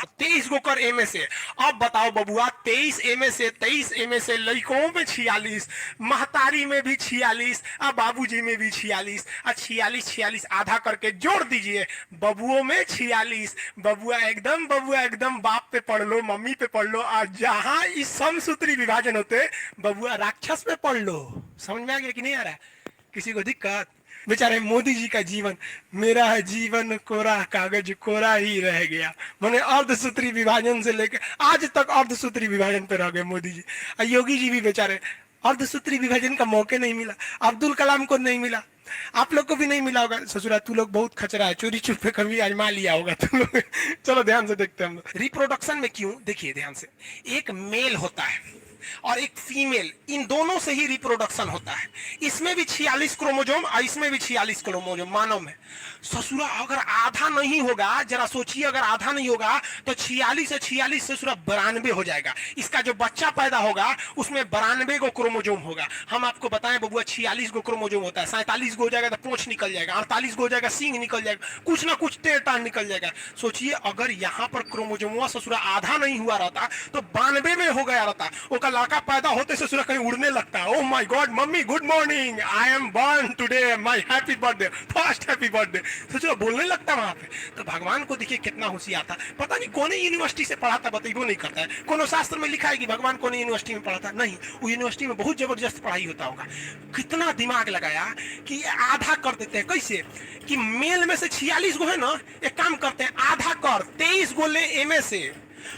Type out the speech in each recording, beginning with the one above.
23 गो कर एम से। अब बताओ बबुआ, 23 एम से 23 एम से लड़कों में 46, महतारी में भी 46, अब बाबूजी में भी 46, और 46 46 आधा करके जोड़ दीजिए, बबुओं में 46। बबुआ एकदम बाप पे पढ़ लो, मम्मी पे पढ़ लो, और जहां इस समसूत्री विभाजन होते बबुआ राक्षस पे पढ़ लो। समझ में आ गया कि नहीं आ रहा है किसी को दिक्कत? बेचारे मोदी जी का जीवन, मेरा है जीवन कोरा कागज कोरा ही रह गया, मैंने अर्धसूत्री विभाजन से लेकर आज तक अर्धसूत्री विभाजन पे रह गए मोदी जी। और योगी जी भी बेचारे अर्धसूत्री विभाजन का मौके नहीं मिला, अब्दुल कलाम को नहीं मिला, आप लोग को भी नहीं मिला होगा। ससुरा तू लोग बहुत खचरा है, चोरी छुपे कभी आजमा लिया होगा तुम लोग। चलो ध्यान से देखते हैं हम लोग रिप्रोडक्शन में क्यों। देखिए ध्यान से, एक मेल होता है और एक फीमेल, इन दोनों से ही रिप्रोडक्शन होता है। इसमें भी 46 क्रोमोजोम और इसमें भी 46 क्रोमोजोम मानव में। ससुरा अगर आधा नहीं होगा, जरा सोचिए, अगर आधा नहीं होगा तो 46 से 46 ससुरा 92 हो जाएगा। इसका जो बच्चा पैदा होगा उसमें 92 गो क्रोमोजोम होगा। हम आपको बताएं बबुआ, 46 गो क्रोमोजोम होता है, 47 गो हो जाएगा तो पूंछ निकल जाएगा, 48 गो हो जाएगा सींग निकल जाएगा, कुछ ना कुछ टेढ़ टाढ़ निकल जाएगा। सोचिए अगर यहाँ पर क्रोमोजोम ससुरा आधा नहीं हुआ रहता तो 92 में हो गया रहता। उसका लड़का पैदा होते ससुरा कहीं उड़ने लगता है। Oh my God, mummy good morning, I am born today, my happy birthday, first happy birthday, ससुरा बोलने लगता वहां पे। तो भगवान को देखिए कितना होशियार था, पता नहीं कौन यूनिवर्सिटी से पढ़ा था, बताइए नहीं करता है। कोनो शास्त्र में लिखा है कि भगवान कौन यूनिवर्सिटी में पढ़ा था? नहीं, वो यूनिवर्सिटी में बहुत जबरदस्त पढ़ाई होता होगा। कितना दिमाग लगाया कि आधा कर देते हैं। कैसे कि मेल में से 46 गो है ना, एक काम करते हैं, आधा कर 23 गो ले एम से,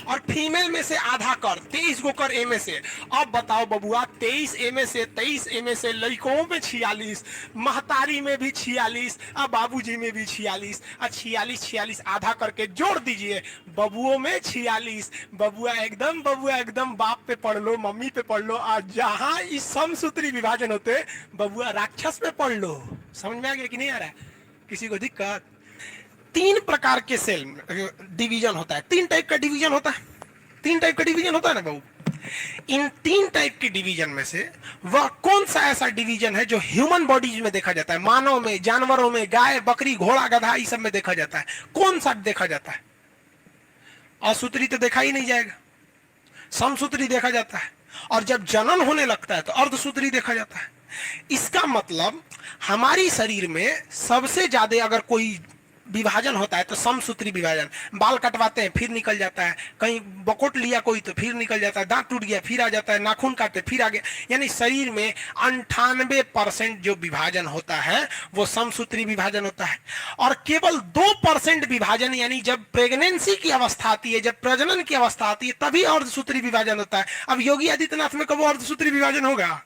और फीमेल में से आधा कर 23 गो कर एम से। अब बताओ बबुआ, 23 एम से 23 एम से लड़कों में 46, महतारी में भी 46, और बाबूजी में भी 46, और 46 46 आधा करके जोड़ दीजिए, बबुओं में 46। बबुआ एकदम बाप पे पढ़ लो, मम्मी पे पढ़ लो, और जहां इस समसूत्री विभाजन होते बबुआ राक्षस पे पढ़ लो। समझ में आ गया कि नहीं आ रहा है किसी को दिक्कत? 3 प्रकार के सेल डिवीजन होता है, 3 टाइप का डिवीजन होता है, 3 टाइप का डिवीजन होता है ना बाबू। इन 3 टाइप के डिवीजन में से वह कौन सा ऐसा डिवीजन है जो ह्यूमन बॉडीज में देखा जाता है, मानव में, जानवरों में, गाय बकरी घोड़ा गधा इस सब में देखा जाता है? कौन सा देखा जाता है? असूत्री तो देखा ही नहीं जाएगा, समसूत्री देखा जाता है, और जब जनन होने लगता है तो अर्धसूत्री देखा जाता है। इसका मतलब हमारी शरीर में सबसे ज्यादा अगर कोई विभाजन होता है तो समसूत्री विभाजन। बाल कटवाते हैं फिर निकल जाता है, कहीं बकोट लिया कोई तो फिर निकल जाता है, दांत टूट गया फिर आ जाता है, नाखून काटे फिर आ गया। यानी शरीर में 98% जो विभाजन होता है वो समसूत्री विभाजन होता है, और केवल 2% विभाजन, यानी जब प्रेगनेंसी की अवस्था आती है, जब प्रजनन की अवस्था आती है, तभी अर्धसूत्री विभाजन होता है। अब योगी आदित्यनाथ में कब अर्धसूत्री विभाजन होगा?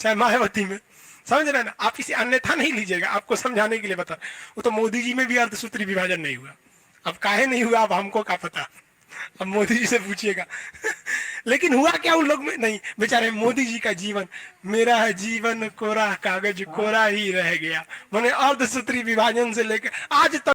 चाहे मायावती में। समझ रहे ना? आप इसे अन्यथा नहीं लीजिएगा, आपको समझाने के लिए बता। वो तो मोदी जी में भी अर्धसूत्री विभाजन नहीं हुआ। अब काहे नहीं हुआ, अब हमको क्या पता, अब मोदी जी से पूछिएगा। लेकिन हुआ क्या उन लोग में? नहीं, बेचारे मोदी जी का जीवन, मेरा है जीवन कोरा कागज कोरा ही रह गया, मैंने अर्धसूत्री विभाजन से लेकर आज तक